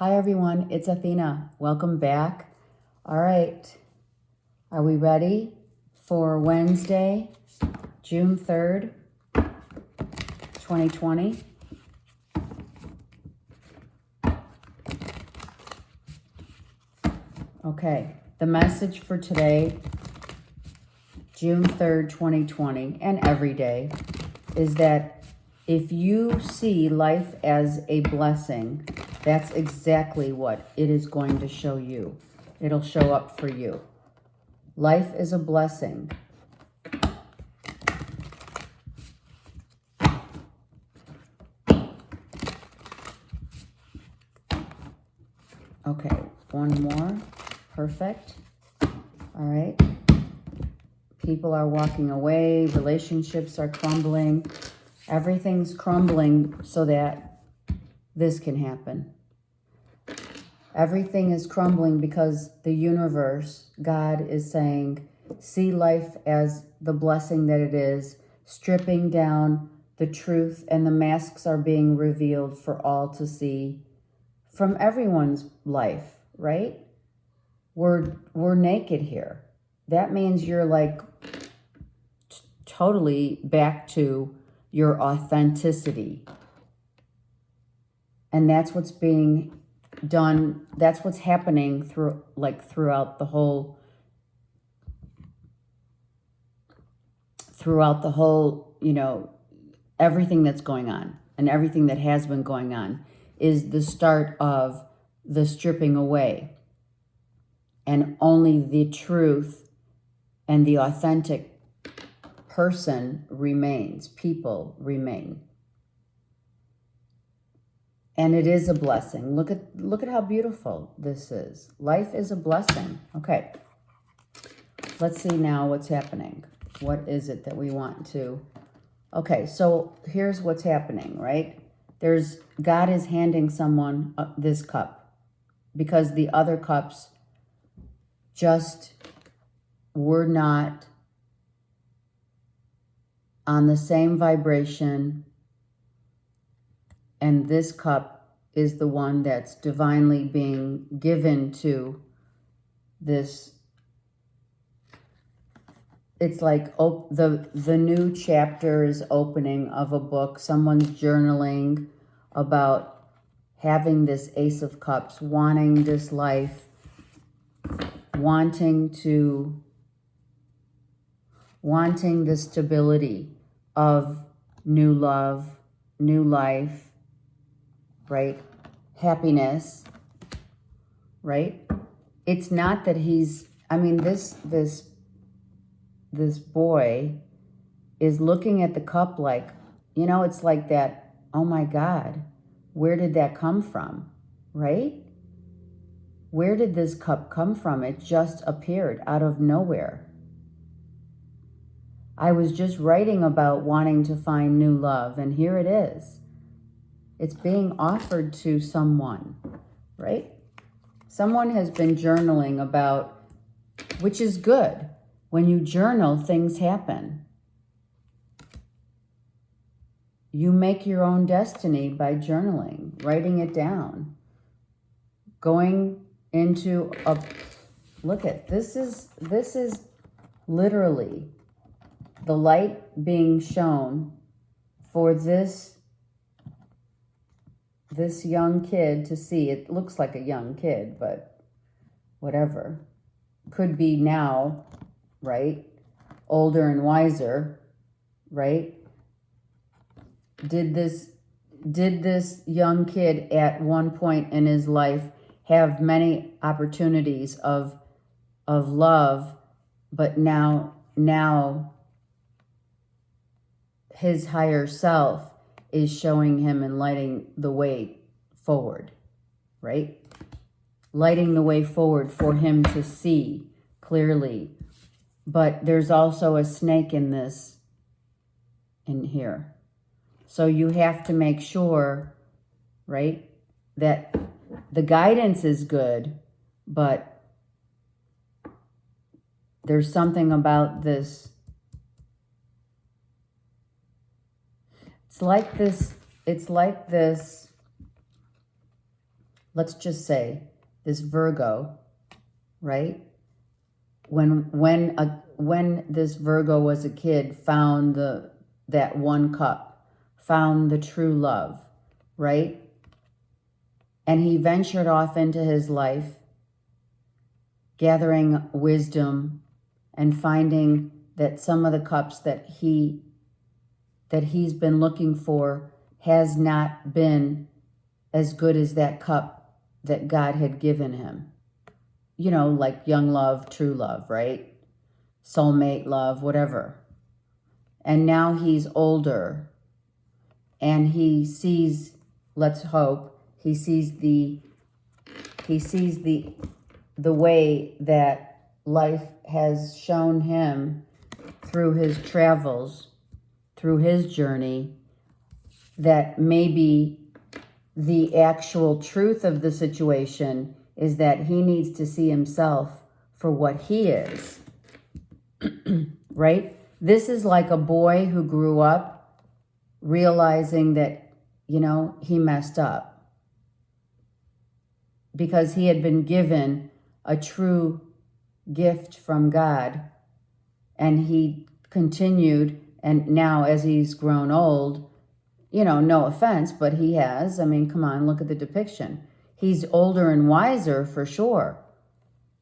Hi everyone, it's Athena. Welcome back. All right, are we ready for Wednesday, June 3rd, 2020? Okay, the message for today, June 3rd, 2020, and every day, is that if you see life as a blessing, that's exactly what it is going to show you. It'll show up for you. Life is a blessing. Okay, one more. Perfect. All right. People are walking away. Relationships are crumbling. Everything's crumbling so that this can happen. Everything is crumbling because the universe, God, is saying, see life as the blessing that it is, stripping down the truth, and the masks are being revealed for all to see from everyone's life, right? We're naked here. That means you're like totally back to your authenticity. And that's what's being done. That's what's happening throughout the whole, everything that's going on and everything that has been going on is the start of the stripping away. And only the truth and the authentic person remains. People remain. And it is a blessing. Look at how beautiful this is. Life is a blessing. Okay. Let's see now what's happening. What is it that we want to... Okay, so here's what's happening, right? God is handing someone this cup because the other cups just were not on the same vibration, and this cup is the one that's divinely being given to this. It's like the new chapter is opening of a book. Someone's journaling about having this Ace of Cups, wanting this life, wanting the stability of new love, new life, right? Happiness, right? It's not that this boy is looking at the cup like, it's like that, oh my God, where did that come from, right? Where did this cup come from? It just appeared out of nowhere. I was just writing about wanting to find new love, and here it is. It's being offered to someone, right? Someone has been journaling about, which is good. When you journal, things happen. You make your own destiny by journaling, writing it down, going into look at, this is literally the light being shown for this young kid to see. It looks like a young kid, but whatever. Could be now, right? Older and wiser, right? Did this young kid at one point in his life have many opportunities of love, but now his higher self is showing him and lighting the way forward, right? Lighting the way forward for him to see clearly. But there's also a snake in here. So you have to make sure, right, that the guidance is good, but there's something about this. It's like this let's just say this Virgo, right? When this Virgo was a kid, found that one cup, found the true love, right? And he ventured off into his life, gathering wisdom and finding that some of the cups that he's been looking for has not been as good as that cup that God had given him. You know, like young love, true love, right? Soulmate love, whatever. And now he's older and he sees, let's hope, he sees the way that life has shown him through his travels, through his journey, that maybe the actual truth of the situation is that he needs to see himself for what he is, right? This is like a boy who grew up realizing that, you know, he messed up because he had been given a true gift from God, and he continued, and now as he's grown old, you know, no offense, but he has, I mean, come on, look at the depiction. He's older and wiser for sure,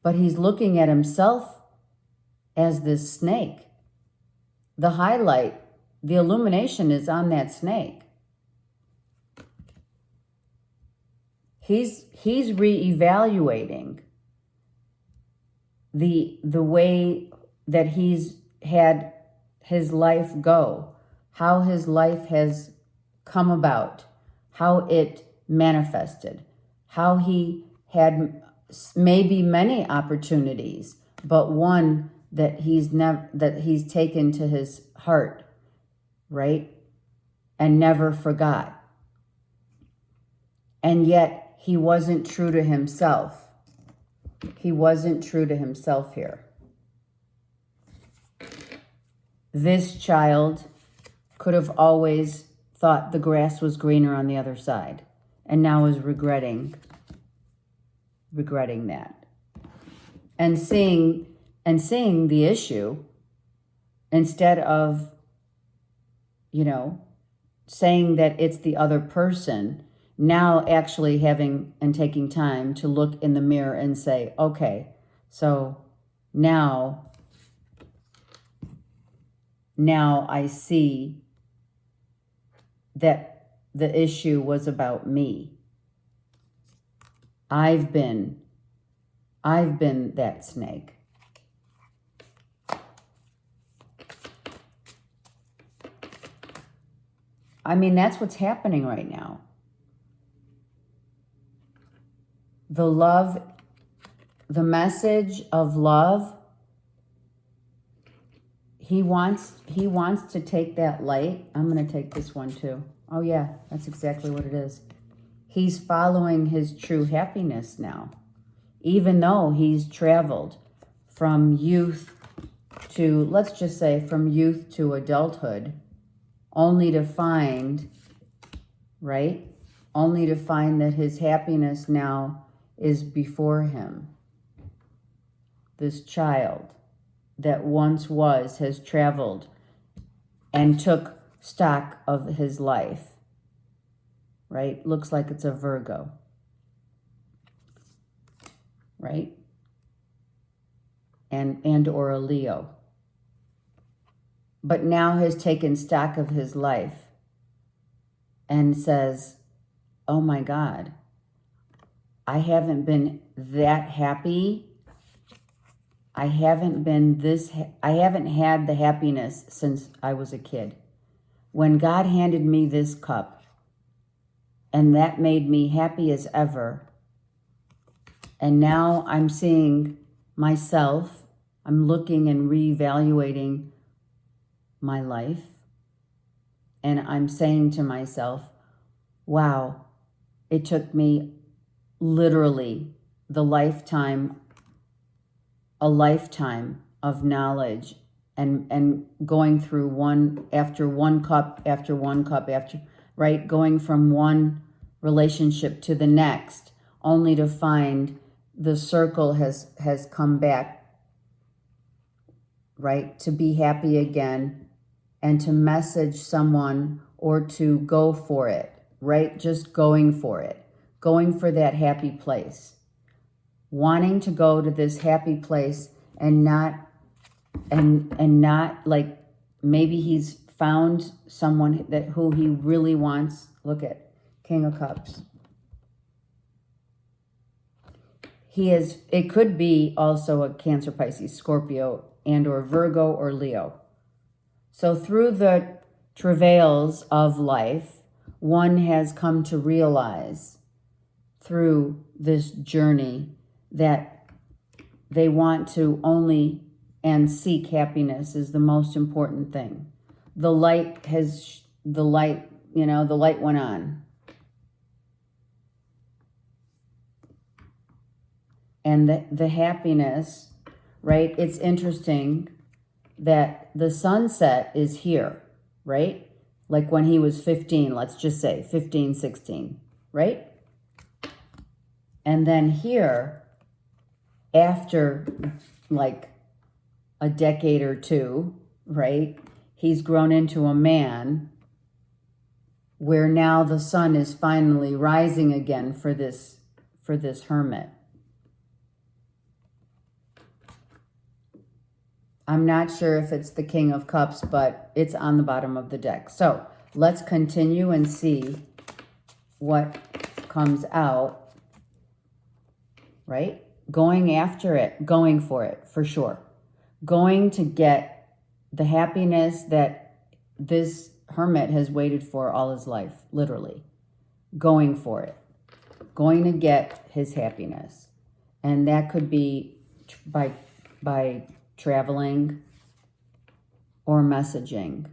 but he's looking at himself as this snake. The highlight, the illumination is on that snake. He's reevaluating the way that he's had his life go, how his life has come about, how it manifested, how he had maybe many opportunities, but one that he's taken to his heart, right? And never forgot. And yet he wasn't true to himself. He wasn't true to himself here. This child could have always thought the grass was greener on the other side, and now is regretting that. And seeing the issue instead of, you know, saying that it's the other person, now actually having and taking time to look in the mirror and say, okay, so now I see that the issue was about me. I've been that snake. I mean, that's what's happening right now. The message of love, he wants to take that light. I'm going to take this one too. Oh yeah, that's exactly what it is. He's following his true happiness now, even though he's traveled from youth to, let's just say, from youth to adulthood, only to find, right? Only to find that his happiness now is before him. This child that once has traveled and took stock of his life, right? Looks like it's a Virgo, right? And or a Leo. But now has taken stock of his life and says, oh my God, I haven't been that happy. I haven't had the happiness since I was a kid. When God handed me this cup, and that made me happy as ever. And now I'm seeing myself, I'm looking and reevaluating my life. And I'm saying to myself, wow, it took me literally a lifetime of knowledge and going through one cup after, right? Going from one relationship to the next, only to find the circle has come back, right? To be happy again and to message someone or to go for it, right? Just going for it, going for that happy place, wanting to go to this happy place and not like maybe he's found someone who he really wants. Look at King of Cups. It could be also a Cancer, Pisces, Scorpio, and or Virgo or Leo. So through the travails of life, one has come to realize through this journey that they want to only and seek happiness is the most important thing. The light went on. And the happiness, right? It's interesting that the sunset is here, right? Like when he was 15, let's just say 15, 16, right? And then here, after like a decade or two, right? He's grown into a man where now the sun is finally rising again for this hermit. I'm not sure if it's the King of Cups, but it's on the bottom of the deck. So let's continue and see what comes out, right? Going after it, going for it, for sure. Going to get the happiness that this hermit has waited for all his life, literally. Going for it. Going to get his happiness. And that could be by traveling or messaging.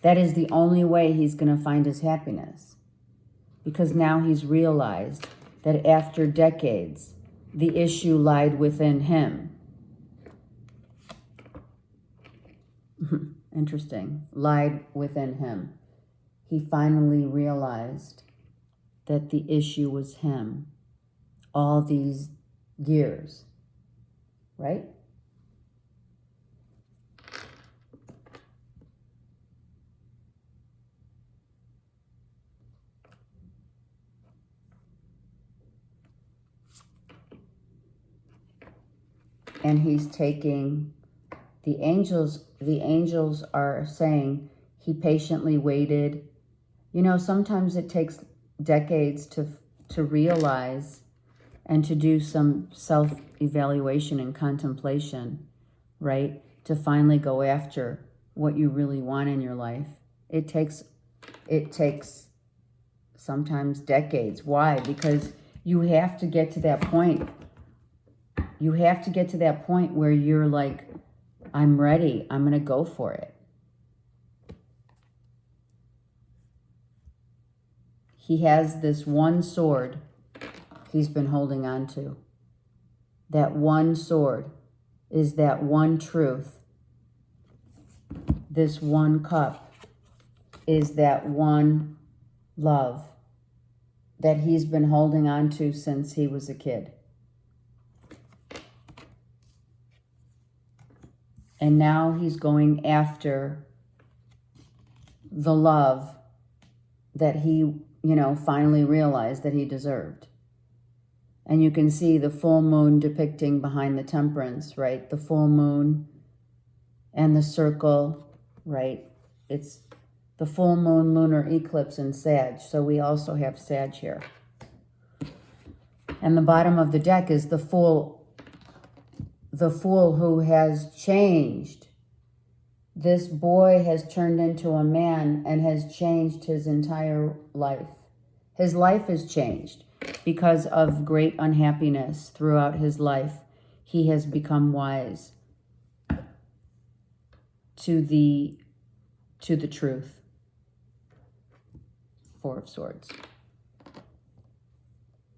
That is the only way he's going to find his happiness. Because now he's realized that after decades, the issue lied within him. Interesting. Lied within him. He finally realized that the issue was him. All these years, right? And he's taking the angels are saying he patiently waited. You know, sometimes it takes decades to realize and to do some self-evaluation and contemplation, right? To finally go after what you really want in your life. It takes sometimes decades. Why? Because you have to get to that point. You have to get to that point where you're like, I'm ready. I'm going to go for it. He has this one sword he's been holding on to. That one sword is that one truth. This one cup is that one love that he's been holding on to since he was a kid. And now he's going after the love that he, finally realized that he deserved. And you can see the full moon depicting behind the temperance, right? The full moon and the circle, right? It's the full moon lunar eclipse in Sag. So we also have Sag here. And the bottom of the deck is the fool who has changed. This boy has turned into a man and has changed his entire life. His life has changed. Because of great unhappiness throughout his life, he has become wise to the truth. Four of Swords.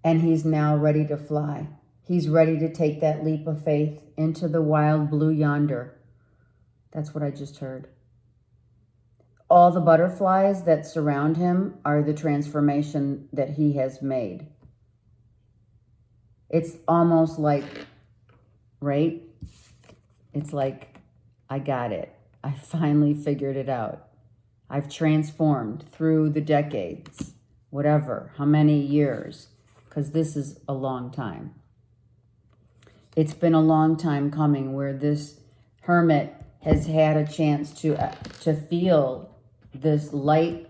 And he's now ready to fly. He's ready to take that leap of faith into the wild blue yonder. That's what I just heard. all the butterflies that surround him are the transformation that he has made. It's almost like, right? It's like, I got it. I finally figured it out. I've transformed through the decades, whatever, how many years, because this is a long time. It's been a long time coming where this hermit has had a chance to feel this lightness,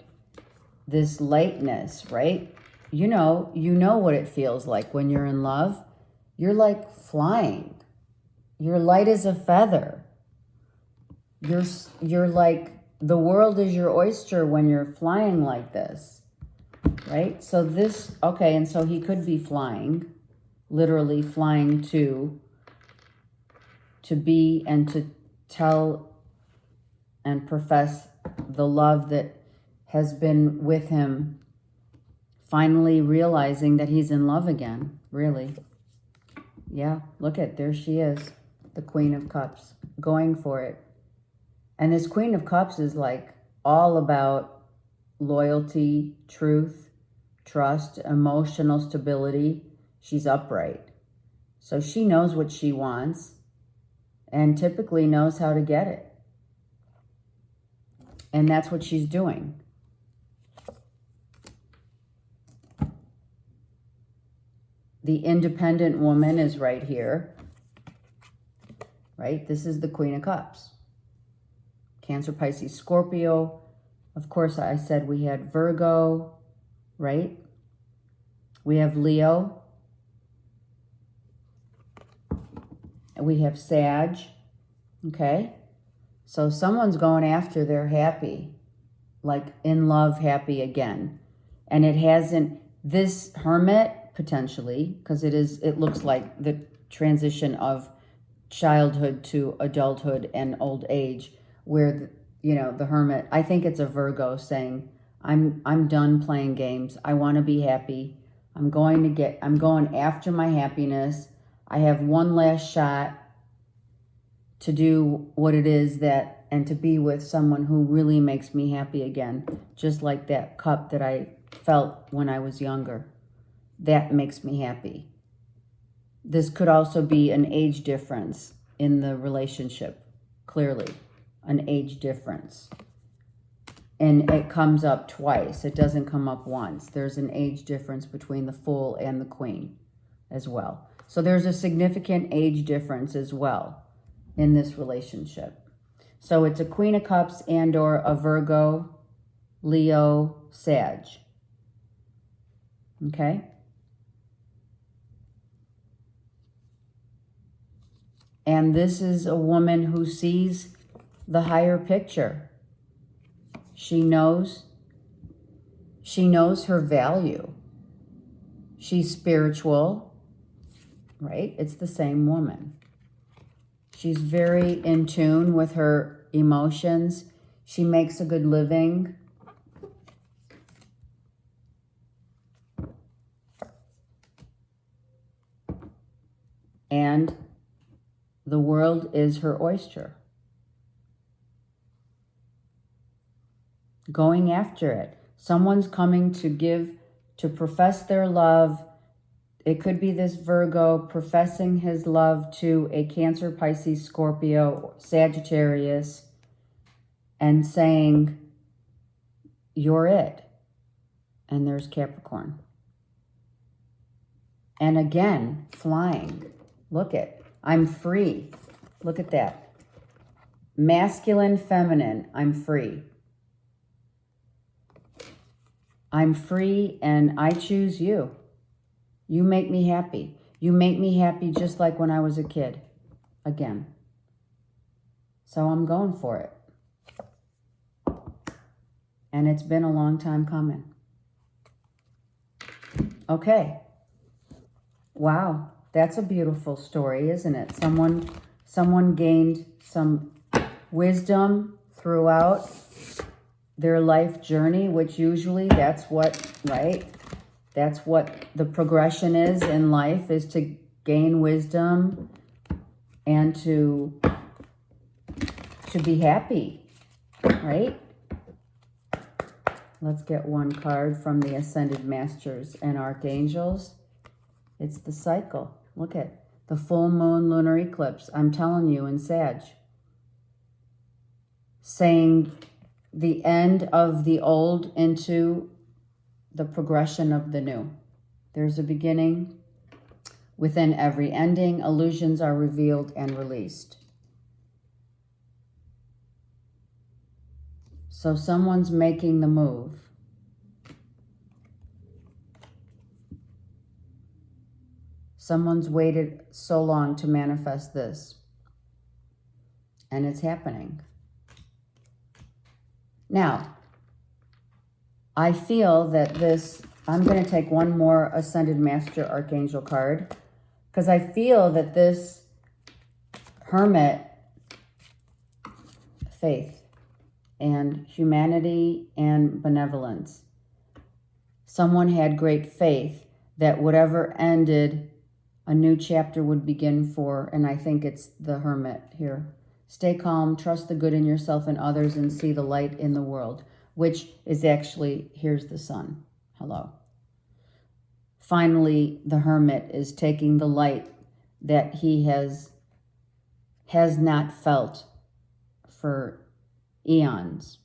right? You know what it feels like when you're in love. You're like flying. You're light as a feather. You're like, the world is your oyster when you're flying like this, right? So this, okay, and so he could be flying, literally flying to be and to tell and profess the love that has been with him, finally realizing that he's in love again, really. Yeah, look at, there she is, the Queen of Cups, going for it. And this Queen of Cups is like all about loyalty, truth, trust, emotional stability. She's upright. So she knows what she wants and typically knows how to get it. And that's what she's doing. The independent woman is right here, right? This is the Queen of Cups. Cancer, Pisces, Scorpio. Of course, I said we had Virgo, right? We have Leo. We have Sag, okay? So someone's going after their happy, like in love, happy again. And it hasn't, this hermit, potentially, because it looks like the transition of childhood to adulthood and old age, where the hermit, I think it's a Virgo saying, I'm done playing games. I want to be happy. I'm going after my happiness. I have one last shot to do what it is and to be with someone who really makes me happy again, just like that cup that I felt when I was younger. That makes me happy. This could also be an age difference in the relationship, clearly, an age difference. And it comes up twice. It doesn't come up once. There's an age difference between the Fool and the Queen as well. So there's a significant age difference as well in this relationship. So it's a Queen of Cups and or a Virgo, Leo, Sag. Okay? And this is a woman who sees the higher picture. She knows her value. She's spiritual, right? It's the same woman. She's very in tune with her emotions. She makes a good living. And the world is her oyster. Going after it. Someone's coming to profess their love. It could be this Virgo professing his love to a Cancer, Pisces, Scorpio, Sagittarius, and saying, you're it. And there's Capricorn. And again, flying. Look at, I'm free. Look at that. Masculine, feminine, I'm free. I'm free and I choose you. You make me happy. You make me happy just like when I was a kid. Again. So I'm going for it. And it's been a long time coming. Okay. Wow. That's a beautiful story, isn't it? Someone gained some wisdom throughout their life journey, which usually that's what, right? That's what the progression is in life, is to gain wisdom and to be happy, right? Let's get one card from the Ascended Masters and Archangels. It's the cycle. Look at the full moon lunar eclipse. I'm telling you, in Sag. Saying the end of the old into the progression of the new. There's a beginning. Within every ending, illusions are revealed and released. So someone's making the move. Someone's waited so long to manifest this. And it's happening. Now, I feel that this, I'm going to take one more Ascended Master Archangel card, because I feel that this Hermit, faith and humanity and benevolence. Someone had great faith that whatever ended, a new chapter would begin for, and I think it's the Hermit here. Stay calm, trust the good in yourself and others, and see the light in the world, which is actually, here's the sun. Hello. Finally, the Hermit is taking the light that he has not felt for eons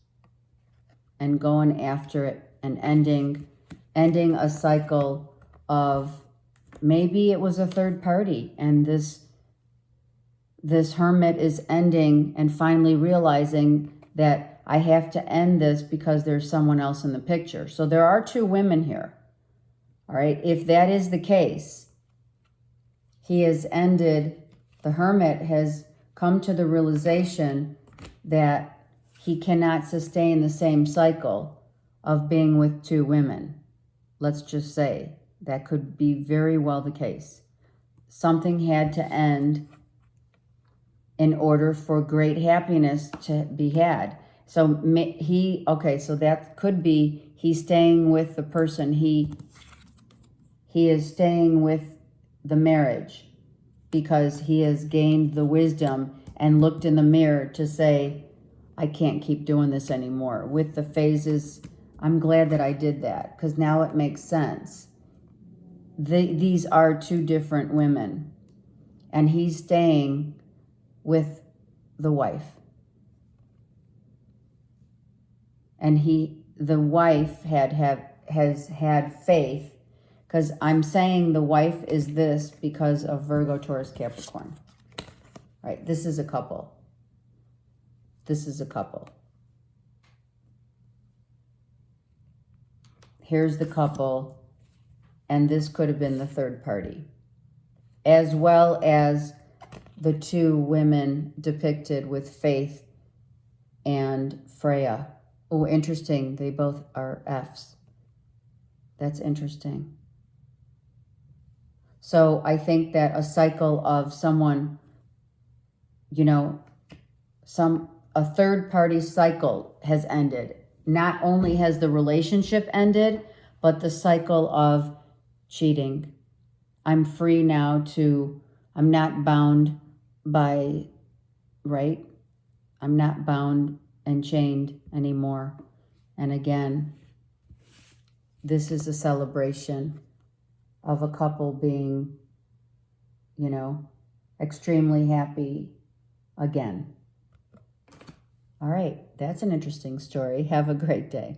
and going after it and ending a cycle of, maybe it was a third party, and this Hermit is ending and finally realizing that I have to end this because there's someone else in the picture. So there are two women here. All right. If that is the case, he has ended, the Hermit has come to the realization that he cannot sustain the same cycle of being with two women. Let's just say that could be very well the case. Something had to end in order for great happiness to be had. So so that could be he's staying with the person, he is staying with the marriage because he has gained the wisdom and looked in the mirror to say, I can't keep doing this anymore. With the phases, I'm glad that I did that because now it makes sense. These are two different women, and he's staying with the wife. And the wife has had faith, because I'm saying the wife is this because of Virgo, Taurus, Capricorn. Right? This is a couple. This is a couple. Here's the couple, and this could have been the third party, as well as the two women depicted with Faith and Freya. Oh, interesting. They both are Fs. That's interesting. So I think that a cycle of someone, a third party cycle has ended. Not only has the relationship ended, but the cycle of cheating. I'm free now I'm not bound by, right? I'm not bound and chained anymore. And again, this is a celebration of a couple being, extremely happy again. All right, that's an interesting story. Have a great day.